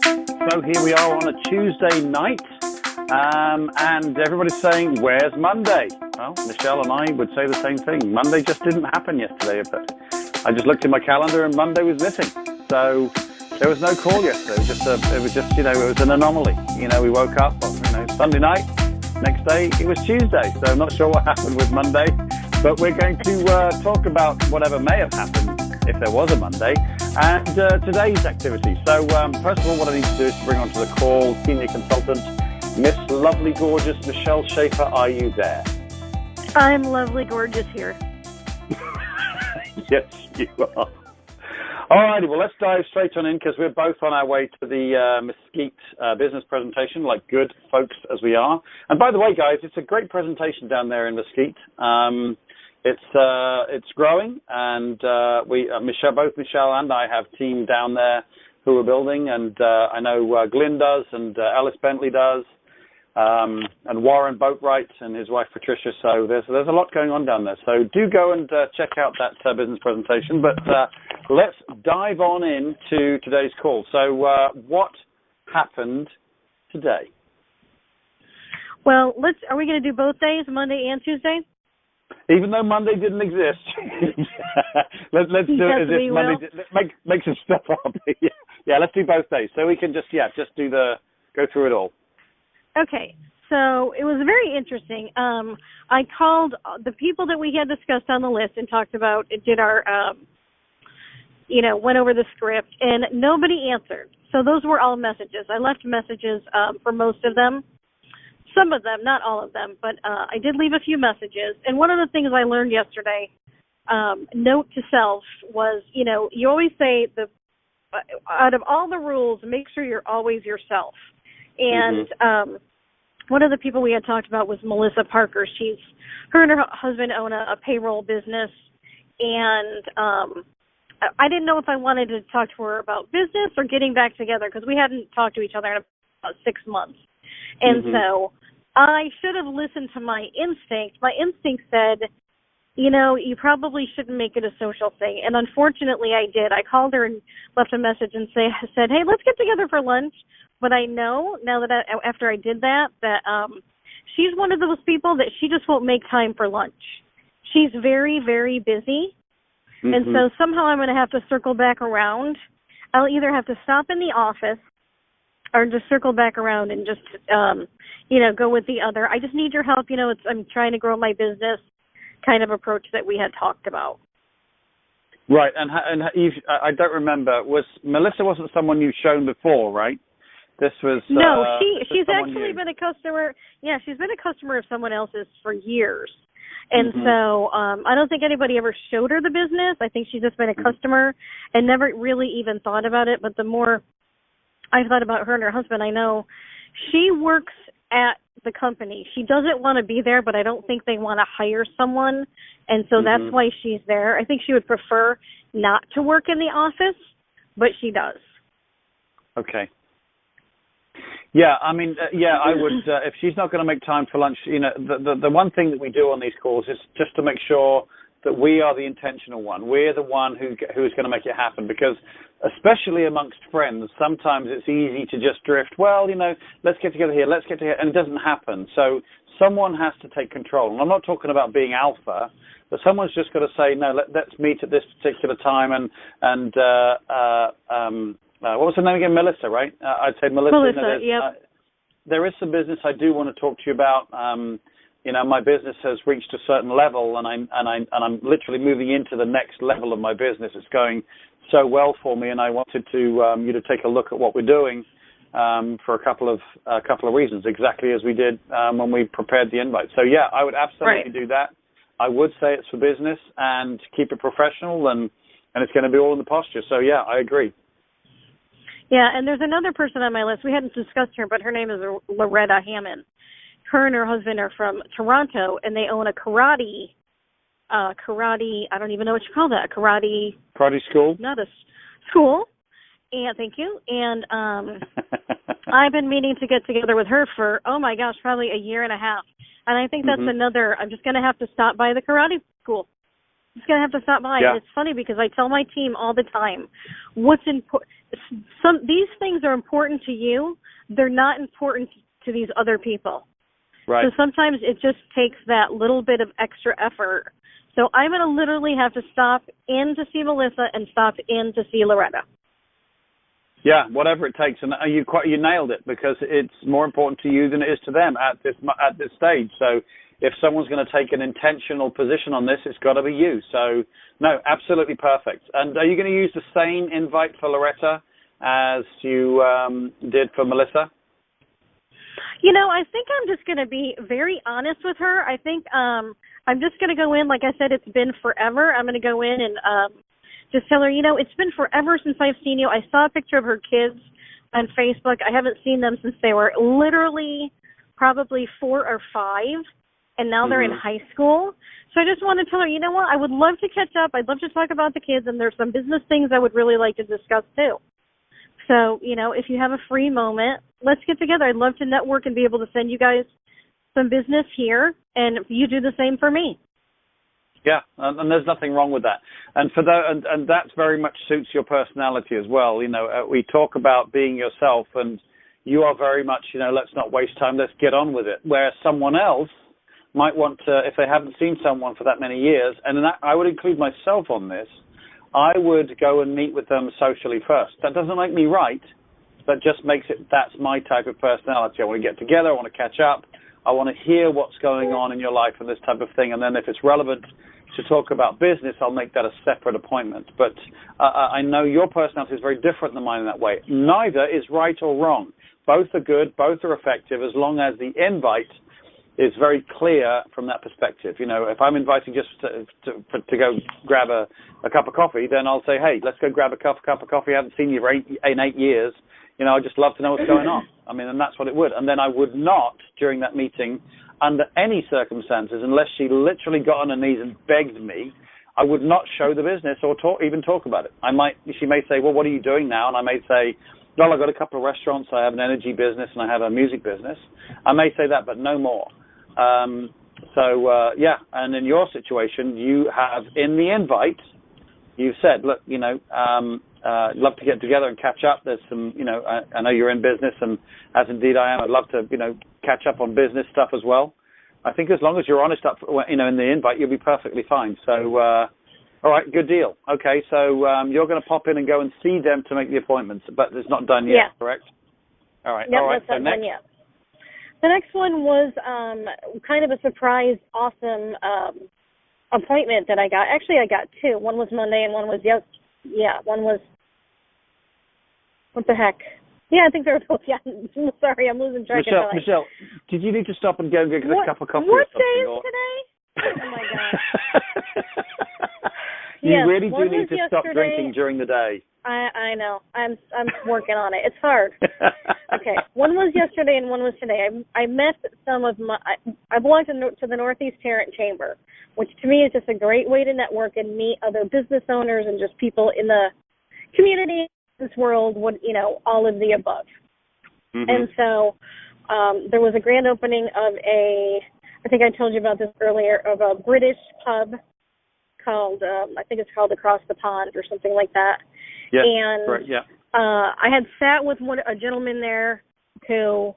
So here we are on a Tuesday night, and everybody's saying, where's Monday? Well, Michelle and I would say the same thing. Monday just didn't happen yesterday. But I just looked in my calendar and Monday was missing. So there was no call yesterday. It was just it was an anomaly. We woke up, Sunday night. Next day, it was Tuesday. So I'm not sure what happened with Monday. But we're going to talk about whatever may have happened if there was a Monday, and today's activity. So first of all, what I need to do is to bring onto the call senior consultant, Miss Lovely Gorgeous Michelle Shaffer. Are you there? I'm lovely gorgeous here. Yes, you are. All righty, well, let's dive straight on in because we're both on our way to the Mesquite business presentation, like good folks as we are. And by the way, guys, it's a great presentation down there in Mesquite. It's growing, and both Michelle and I have a team down there who are building, and I know Glyn does, and Ellis Bentley does, and Warren Boatwright and his wife Patricia. So there's a lot going on down there. So do go and check out that business presentation. But let's dive on into today's call. So what happened today? Well, are we going to do both days, Monday and Tuesday? Even though Monday didn't exist, let's do it as if Monday make some stuff up. Yeah, let's do both days. So we can just go through it all. Okay, so it was very interesting. I called the people that we had discussed on the list and talked about, did our, went over the script, and nobody answered. So those were all messages. I left messages for most of them. Some of them, not all of them, but I did leave a few messages. And one of the things I learned yesterday, note to self, was, you always say out of all the rules, make sure you're always yourself. And one of the people we had talked about was Melissa Parker. Her and her husband own a payroll business. And I didn't know if I wanted to talk to her about business or getting back together because we hadn't talked to each other in about 6 months. And so I should have listened to my instinct. My instinct said, you probably shouldn't make it a social thing. And unfortunately, I did. I called her and left a message and said, hey, let's get together for lunch. But I know now that after I did that she's one of those people that she just won't make time for lunch. She's very, very busy. And so somehow I'm going to have to circle back around. I'll either have to stop in the office or just circle back around and just, go with the other. I just need your help. I'm trying to grow my business kind of approach that we had talked about. Right. And I don't remember. Melissa wasn't someone you've shown before, right? This was... No, she's actually been a customer. Yeah, she's been a customer of someone else's for years. And so I don't think anybody ever showed her the business. I think she's just been a customer and never really even thought about it. But the more I thought about her and her husband, I know she works at the company. She doesn't want to be there, but I don't think they want to hire someone. And so that's why she's there. I think she would prefer not to work in the office, but she does. Okay. Yeah, I mean, I would, if she's not going to make time for lunch, the one thing that we do on these calls is just to make sure that we are the intentional one. We're the one who is going to make it happen, because especially amongst friends, sometimes it's easy to just drift, let's get together here, and it doesn't happen. So someone has to take control. And I'm not talking about being alpha, but someone's just got to say, no, let's meet at this particular time. And what was her name again? Melissa, right? I'd say Melissa. Melissa, yep. There is some business I do want to talk to you about. My business has reached a certain level, and I'm literally moving into the next level of my business. It's going so well for me, and I wanted to you to take a look at what we're doing for a couple of reasons, exactly as we did when we prepared the invite. So yeah, I would absolutely do that. I would say it's for business and keep it professional, and it's going to be all in the posture. So yeah, I agree. Yeah, and there's another person on my list. We hadn't discussed her, but her name is Loretta Hammond. Her and her husband are from Toronto, and they own a karate, I don't even know what you call that, karate school? Not a school. And thank you. And I've been meaning to get together with her for, oh my gosh, probably a year and a half. And I think that's another, I'm just going to have to stop by the karate school. He's going to have to stop by. Yeah. And it's funny because I tell my team all the time, what's important. These things are important to you. They're not important to these other people. Right. So sometimes it just takes that little bit of extra effort. So I'm going to literally have to stop in to see Melissa and stop in to see Loretta. Yeah, whatever it takes, and you nailed it, because it's more important to you than it is to them at this stage. So if someone's going to take an intentional position on this, it's got to be you. So no, absolutely perfect. And are you going to use the same invite for Loretta as you did for Melissa? You know, I think I'm just going to be very honest with her. I think I'm just going to go in, like I said, it's been forever. I'm going to go in and just tell her, you know, it's been forever since I've seen you. I saw a picture of her kids on Facebook. I haven't seen them since they were literally probably 4 or 5, and now they're in high school. So I just want to tell her, you know what, I would love to catch up. I'd love to talk about the kids, and there's some business things I would really like to discuss too. So, you know, if you have a free moment, let's get together. I'd love to network and be able to send you guys some business here, and you do the same for me. Yeah, and there's nothing wrong with that. And for that, and that very much suits your personality as well. You know, we talk about being yourself, and you are very much, you know, let's not waste time, let's get on with it. Whereas someone else might want to, if they haven't seen someone for that many years, and I would include myself on this, I would go and meet with them socially first. That doesn't make me right. That just makes it, that's my type of personality. I want to get together, I want to catch up, I want to hear what's going on in your life and this type of thing. And then if it's relevant to talk about business, I'll make that a separate appointment. But I know your personality is very different than mine in that way. Neither is right or wrong. Both are good, both are effective, as long as the invite is very clear from that perspective. You know, if I'm inviting just to go grab a cup of coffee, then I'll say, hey, let's go grab a cup of coffee. I haven't seen you in 8 years. You know, I'd just love to know what's going on. I mean, and that's what it would. And then I would not, during that meeting, under any circumstances, unless she literally got on her knees and begged me, I would not show the business or even talk about it. She may say, well, what are you doing now? And I may say, well, I've got a couple of restaurants, I have an energy business, and I have a music business. I may say that, but no more. Yeah, and in your situation, you have, in the invite, you've said, look, you know, love to get together and catch up. There's some, you know, I know you're in business, and as indeed I am, I'd love to, you know, catch up on business stuff as well. I think as long as you're honest up, you know, in the invite, you'll be perfectly fine. So, all right, good deal. Okay, so you're going to pop in and go and see them to make the appointments, but it's not done yet, correct? All right. Yep, all right. That's not done yet. The next one was kind of a surprise, awesome appointment that I got. Actually, I got 2. One was Monday and one was one was, what the heck? Yeah, I think they were both, sorry, I'm losing track of time. Michelle, did you need to stop and go and get a cup of coffee what or something? What day is today? Oh, my gosh. You really do need to stop drinking during the day. I know. I'm working on it. It's hard. Okay. One was yesterday and one was today. I met some of I belong to the Northeast Tarrant Chamber, which to me is just a great way to network and meet other business owners and just people in the community, this world, you know, all of the above. And so there was a grand opening of I think I told you about this earlier, of a British pub called, I think it's called Across the Pond or something like that. Yes, and right, yeah. I had sat with a gentleman there who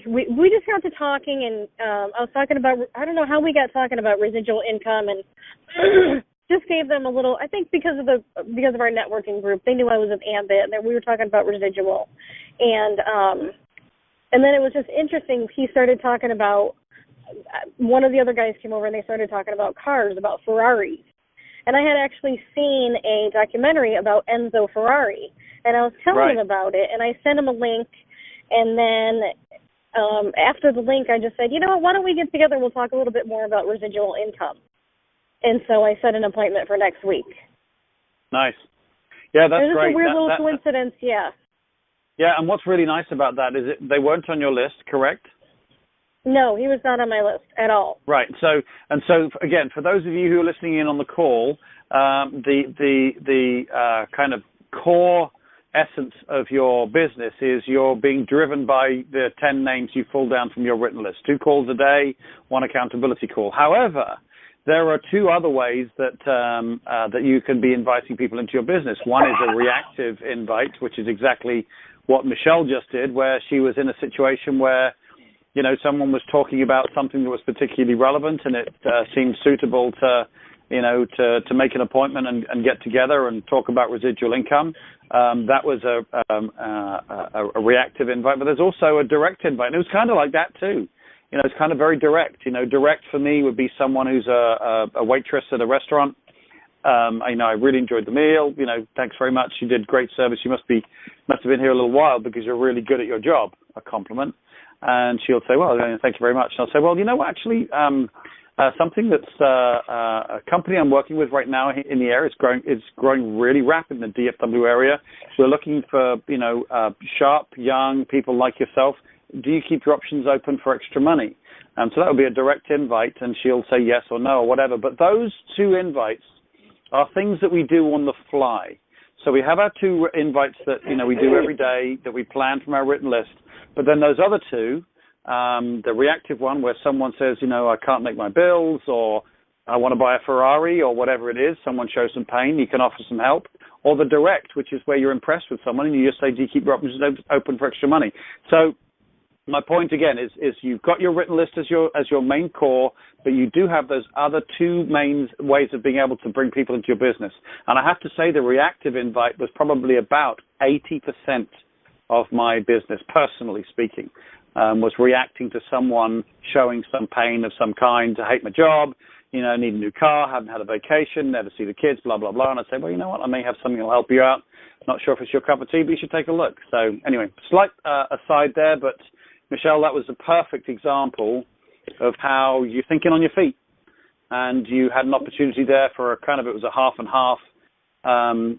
we just got to talking, and I was talking about, I don't know how we got talking about residual income, and just gave them a little, I think because of our networking group, they knew I was with Ambit, and we were talking about residual. And then it was just interesting. He started talking about, one of the other guys came over and they started talking about cars, about Ferraris. And I had actually seen a documentary about Enzo Ferrari, and I was telling him about it, and I sent him a link, and then after the link, I just said, you know what, why don't we get together, we'll talk a little bit more about residual income. And so I set an appointment for next week. Nice. Yeah, that's great. It's a weird little coincidence, Yeah, and what's really nice about that is they weren't on your list, correct? No, he was not on my list at all. Right. So again, for those of you who are listening in on the call, the kind of core essence of your business is you're being driven by the 10 names you pull down from your written list. 2 calls a day, 1 accountability call. However, there are two other ways that that you can be inviting people into your business. One is a reactive invite, which is exactly what Michelle just did, where she was in a situation where, you know, someone was talking about something that was particularly relevant, and it seemed suitable to, you know, to make an appointment and get together and talk about residual income. That was a reactive invite, but there's also a direct invite, and it was kind of like that too. You know, it's kind of very direct. You know, direct for me would be someone who's a waitress at a restaurant. I really enjoyed the meal. You know, thanks very much. You did great service. You must have been here a little while because you're really good at your job. A compliment. And she'll say, well, thank you very much. And I'll say, well, you know what, actually, something that's a company I'm working with right now in the area is growing really rapid in the DFW area. We're looking for, you know, sharp, young people like yourself. Do you keep your options open for extra money? So that would be a direct invite, and she'll say yes or no or whatever. But those two invites are things that we do on the fly. So we have our two invites that, you know, we do every day that we plan from our written list. But then those other two, the reactive one where someone says, you know, I can't make my bills, or I want to buy a Ferrari, or whatever it is, someone shows some pain, you can offer some help. Or the direct, which is where you're impressed with someone and you just say, do you keep your options open for extra money? So my point again is you've got your written list as your main core, but you do have those other two main ways of being able to bring people into your business. And I have to say the reactive invite was probably about 80% of my business, personally speaking, was reacting to someone showing some pain of some kind, to hate my job, you know, need a new car, haven't had a vacation, never see the kids, blah, blah, blah. And I'd say, well, you know what, I may have something that will help you out. Not sure if it's your cup of tea, but you should take a look. So anyway, slight aside there, but Michelle, that was a perfect example of how you're thinking on your feet, and you had an opportunity there for it was a half and half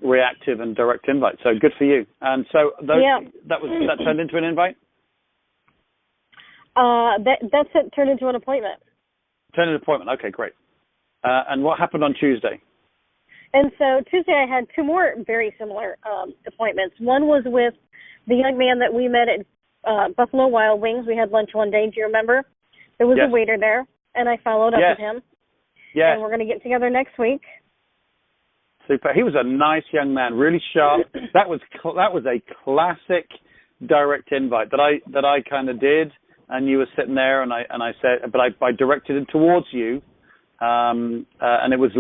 reactive and direct invite. So good for you. And so that turned into an invite? That's it, turned into an appointment. Turned into an appointment. Okay, great. And what happened on Tuesday? And so Tuesday I had two more very similar appointments. One was with the young man that we met at Buffalo Wild Wings. We had lunch one day. Do you remember? There was a waiter there, and I followed up with him. Yes. And we're going to get together next week. Super. He was a nice young man, really sharp. That was a classic direct invite that I kind of did, and you were sitting there, and I said, but I directed it towards you, and it was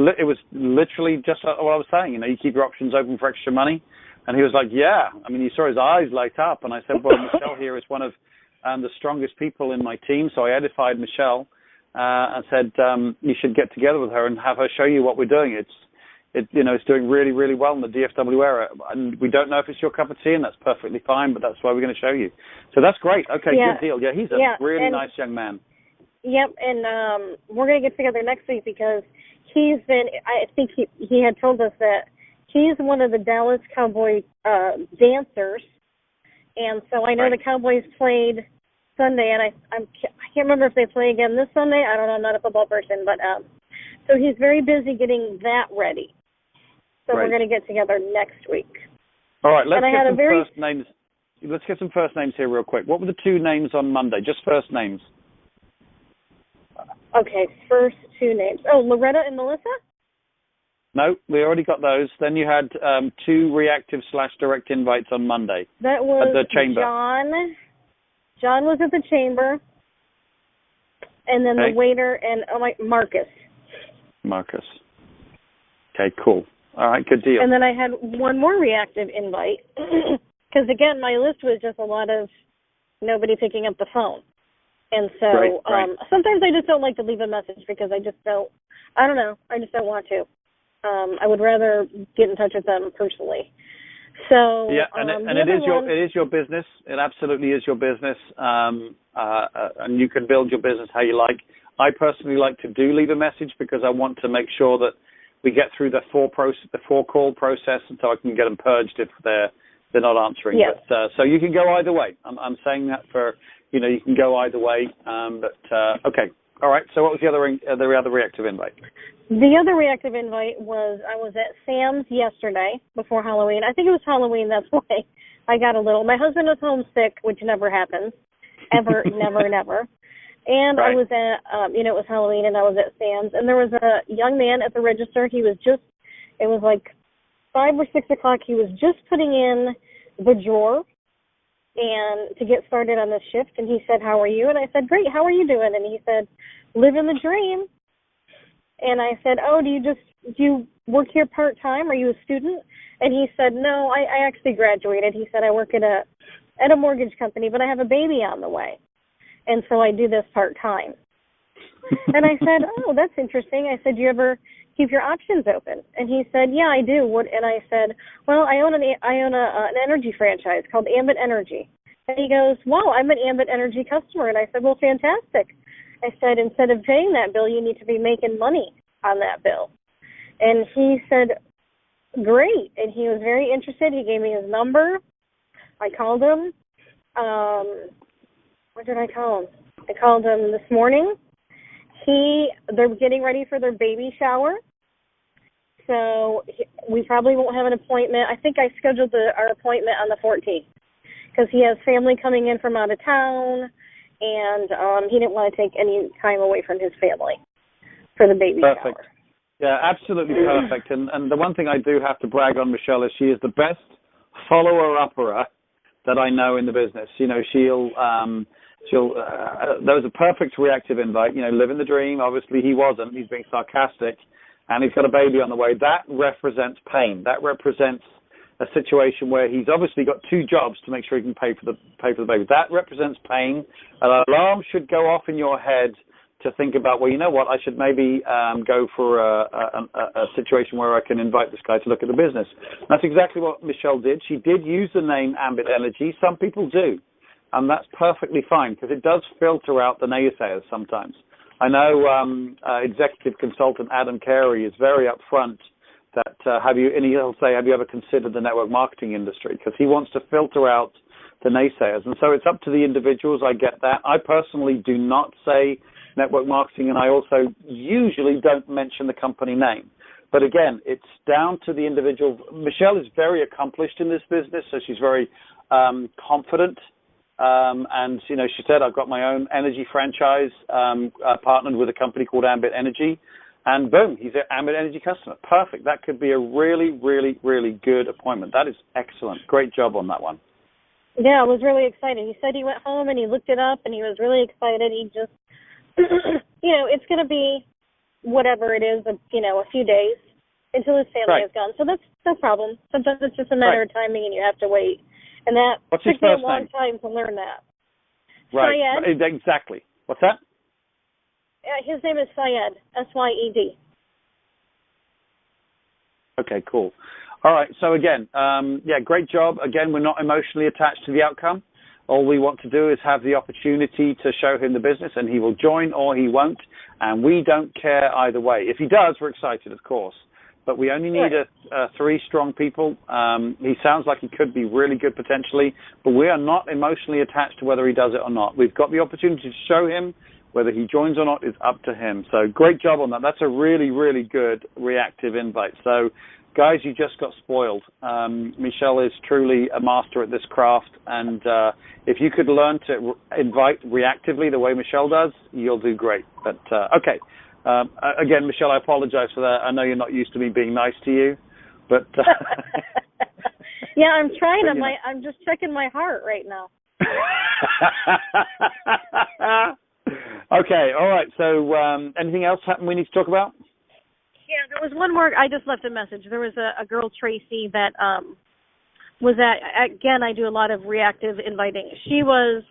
literally just what I was saying. You know, you keep your options open for extra money. And he was like, yeah. I mean, you saw his eyes light up. And I said, well, Michelle here is one of the strongest people in my team. So I edified Michelle and said, you should get together with her and have her show you what we're doing. It's doing really, really well in the DFW area. And we don't know if it's your cup of tea, and that's perfectly fine, but that's why we're going to show you. So that's great. Okay, good deal. Yeah, he's a really nice young man. Yep, and we're going to get together next week because I think he had told us that he's one of the Dallas Cowboy dancers, and so I know the Cowboys played Sunday, and I can't remember if they play again this Sunday. I don't know. I'm not a football person, but so he's very busy getting that ready. So we're going to get together next week. All right, let's get some first names. Let's get some first names here real quick. What were the two names on Monday? Just first names. Okay, first two names. Oh, Loretta and Melissa? No, we already got those. Then you had two reactive/direct invites on Monday. That was at the chamber. John was at the chamber, and then the waiter and Marcus. Okay, cool. All right, good deal. And then I had one more reactive invite because again, my list was just a lot of nobody picking up the phone, and so sometimes I just don't like to leave a message because I just don't want to. I would rather get in touch with them personally. So it is your business. It absolutely is your business, and you can build your business how you like. I personally like to leave a message because I want to make sure that we get through the four call process, and so I can get them purged if they're not answering. Yes. But so you can go either way. I'm saying that for you can go either way. Okay. All right. So what was the other reactive invite? The other reactive invite was I was at Sam's yesterday before Halloween. I think it was Halloween. That's why I got a little. My husband was homesick, which never happens, ever, never, never. And Right. I was at, it was Halloween, and I was at Sam's, and there was a young man at the register. It was like 5 or 6 o'clock. He was just putting in the drawer and to get started on the shift, and he said, "How are you?" And I said, "Great, how are you doing?" And he said, "Living the dream." And I said, "Oh, do you work here part-time? Are you a student?" And he said, "No, I actually graduated." He said, "I work at a mortgage company, but I have a baby on the way, and so I do this part-time." And I said, "Oh, that's interesting." I said, "Do you ever keep your options open?" And he said, "Yeah, I do." And I said, "Well, I own an energy franchise called Ambit Energy." And he goes, "Wow, I'm an Ambit Energy customer." And I said, "Well, fantastic." I said, "Instead of paying that bill, you need to be making money on that bill." And he said, "Great." And he was very interested. He gave me his number. I called him. What did I call him? I called him this morning. They're getting ready for their baby shower. So we probably won't have an appointment. I think I scheduled our appointment on the 14th because he has family coming in from out of town, and he didn't want to take any time away from his family for the baby Perfect. shower. Yeah, absolutely perfect. And the one thing I do have to brag on Michelle is she is the best follower-upper that I know in the business. You know, that was a perfect reactive invite. You know, living the dream. Obviously, he wasn't. He's being sarcastic, and he's got a baby on the way. That represents pain. That represents a situation where he's obviously got 2 jobs to make sure he can pay for the baby. That represents pain. An alarm should go off in your head to think about, well, you know what, I should maybe go for a situation where I can invite this guy to look at the business. That's exactly what Michelle did. She did use the name Ambit Energy. Some people do, and that's perfectly fine because it does filter out the naysayers sometimes. I know executive consultant Adam Carey is very upfront that he'll say, have you ever considered the network marketing industry? Because he wants to filter out the naysayers. And so it's up to the individuals. I get that. I personally do not say network marketing, and I also usually don't mention the company name. But again, it's down to the individual. Michelle is very accomplished in this business, so she's very confident. And, you know, she said, I've got my own energy franchise, partnered with a company called Ambit Energy. And boom, he's an Ambit Energy customer. Perfect. That could be a really, really, really good appointment. That is excellent. Great job on that one. Yeah, I was really excited. He said he went home and he looked it up and he was really excited. He just, it's going to be whatever it is, a few days until his family is gone. So that's no problem. Sometimes it's just a matter of timing and you have to wait. And that took me a long time to learn that. Right. Syed. Exactly. What's that? His name is Syed, Syed. Okay, cool. All right. So again, great job. Again, we're not emotionally attached to the outcome. All we want to do is have the opportunity to show him the business, and he will join or he won't, and we don't care either way. If he does, we're excited, of course, but we only need 3 strong people. He sounds like he could be really good potentially, but we are not emotionally attached to whether he does it or not. We've got the opportunity to show him. Whether he joins or not is up to him. So great job on that. That's a really, really good reactive invite. So, guys, you just got spoiled. Michelle is truly a master at this craft, and if you could learn to invite reactively the way Michelle does, you'll do great. But, okay. Again, Michelle, I apologize for that. I know you're not used to me being nice to you, but... Yeah, I'm trying. I'm just checking my heart right now. Okay, all right. So anything else we need to talk about? Yeah, there was one more. I just left a message. There was a girl, Tracy, that was again, I do a lot of reactive inviting. She was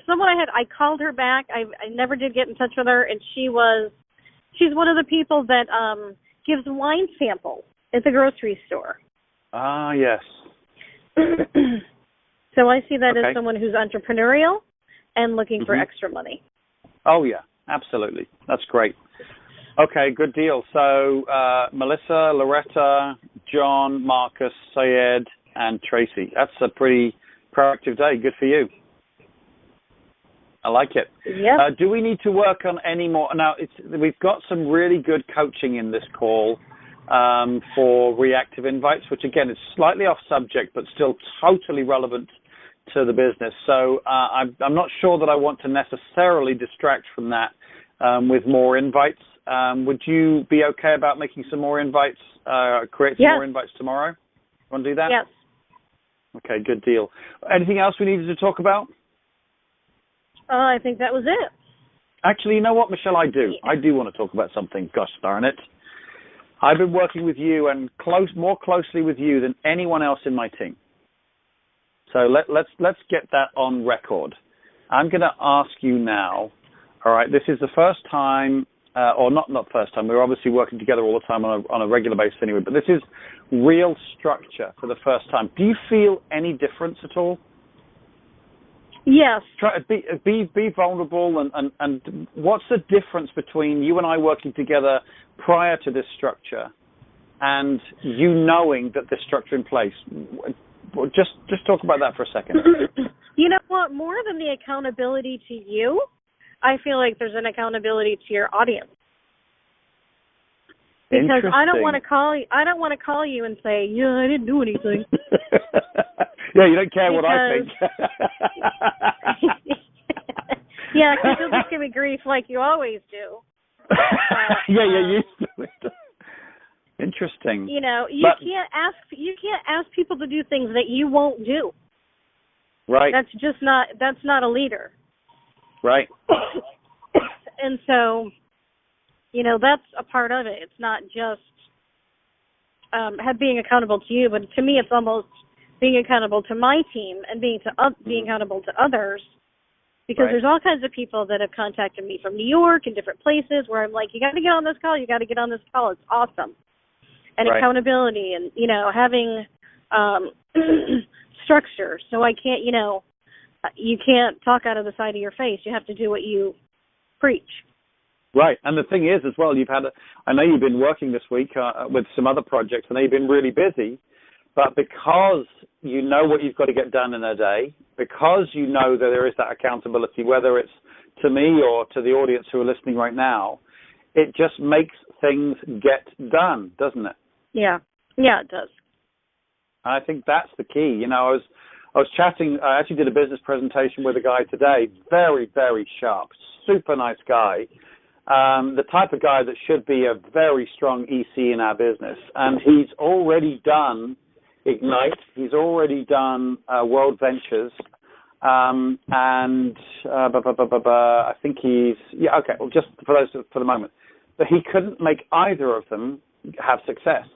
someone I called her back. I never did get in touch with her, and she's one of the people that gives wine samples at the grocery store. Ah, yes. So I see that as someone who's entrepreneurial and looking for extra money. Oh, yeah, absolutely. That's great. Okay, good deal. So Melissa, Loretta, John, Marcus, Syed, and Tracy. That's a pretty proactive day. Good for you. I like it. Yeah. Do we need to work on any more? Now, we've got some really good coaching in this call for reactive invites, which, again, is slightly off subject, but still totally relevant to the business. So I'm not sure that I want to necessarily distract from that with more invites. Would you be okay about making some more invites, create some more invites tomorrow? Want to do that? Yes. Okay, good deal. Anything else we needed to talk about? I think that was it. Actually, you know what, Michelle? I do. I do want to talk about something. Gosh darn it. I've been working with you and more closely with you than anyone else in my team. So let's get that on record. I'm going to ask you now. All right, this is the first time, or not first time. We're obviously working together all the time on a regular basis anyway. But this is real structure for the first time. Do you feel any difference at all? Yes. Try be vulnerable and what's the difference between you and I working together prior to this structure and you knowing that this structure in place? Just talk about that for a second. You know what? More than the accountability to you, I feel like there's an accountability to your audience. Because I don't want to call you and say, yeah, I didn't do anything. Yeah, you don't care what I think. Yeah, because you'll just give me grief like you always do. Yeah, you used to it. Interesting. You know, you can't ask people to do things that you won't do. Right. That's not a leader. Right. And so, you know, that's a part of it. It's not just being accountable to you, but to me, it's almost being accountable to my team and being accountable to others, because there's all kinds of people that have contacted me from New York and different places where I'm like, you got to get on this call. You got to get on this call. It's awesome. And accountability and, you know, having structure. So I can't, you know, you can't talk out of the side of your face. You have to do what you preach. Right. And the thing is as well, I know you've been working this week with some other projects. I know you've been really busy, but because you know what you've got to get done in a day, because you know that there is that accountability, whether it's to me or to the audience who are listening right now, it just makes things get done, doesn't it? Yeah. Yeah, it does. I think that's the key. You know, I was chatting, I actually did a business presentation with a guy today, very, very sharp, super nice guy, the type of guy that should be a very strong EC in our business. And he's already done Ignite, he's already done World Ventures, and I think well, just for the moment. But he couldn't make either of them have success.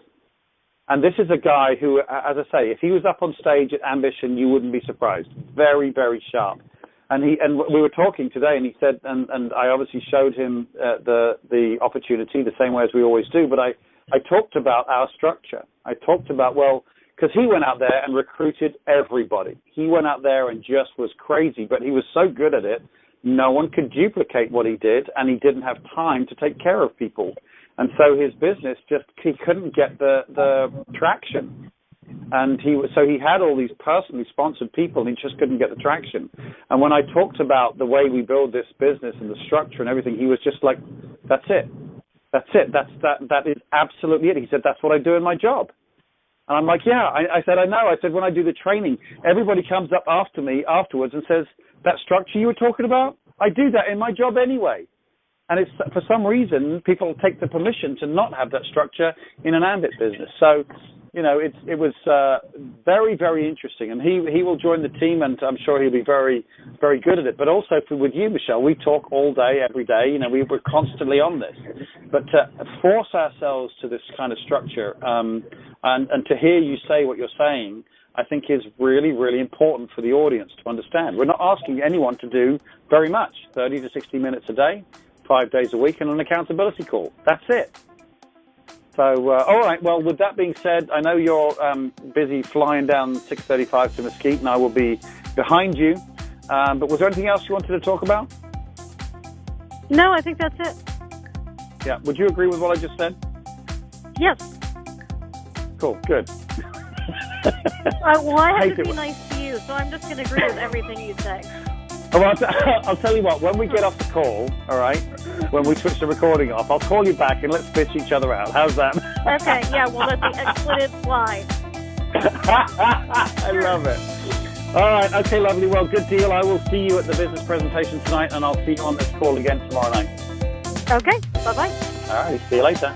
And this is a guy who, as I say, if he was up on stage at Ambition, you wouldn't be surprised. Very, very sharp. And we were talking today, and he said, and I obviously showed him the opportunity the same way as we always do. But I talked about our structure. I talked about, because he went out there and recruited everybody. He went out there and just was crazy, but he was so good at it, no one could duplicate what he did, and he didn't have time to take care of people. And so his business he couldn't get the traction. And so he had all these personally sponsored people, and he just couldn't get the traction. And when I talked about the way we build this business and the structure and everything, he was just like, that's it. That is absolutely it. He said, that's what I do in my job. And I'm like, yeah. I said, I know. I said, when I do the training, everybody comes up after me afterwards and says, that structure you were talking about, I do that in my job anyway. And it's for some reason, people take the permission to not have that structure in an Ambit business. So, you know, it was very, very interesting. And he will join the team, and I'm sure he'll be very, very good at it. But also with you, Michelle, we talk all day, every day. You know, we're constantly on this. But to force ourselves to this kind of structure and to hear you say what you're saying, I think is really, really important for the audience to understand. We're not asking anyone to do very much, 30 to 60 minutes a day, 5 days a week, and an accountability call. That's it. So, all right. Well, with that being said, I know you're busy flying down 635 to Mesquite, and I will be behind you. But was there anything else you wanted to talk about? No, I think that's it. Yeah. Would you agree with what I just said? Yes. Cool. Good. Well, I have to be nice to you, so I'm just going to agree with everything you say. Well, I'll tell you what, when we get off the call, all right, when we switch the recording off, I'll call you back and let's bitch each other out. How's that? Okay, yeah, we'll let the expletives fly. I love it. All right. Okay, lovely. Well, good deal. I will see you at the business presentation tonight, and I'll see you on this call again tomorrow night. Okay. Bye-bye. All right. See you later.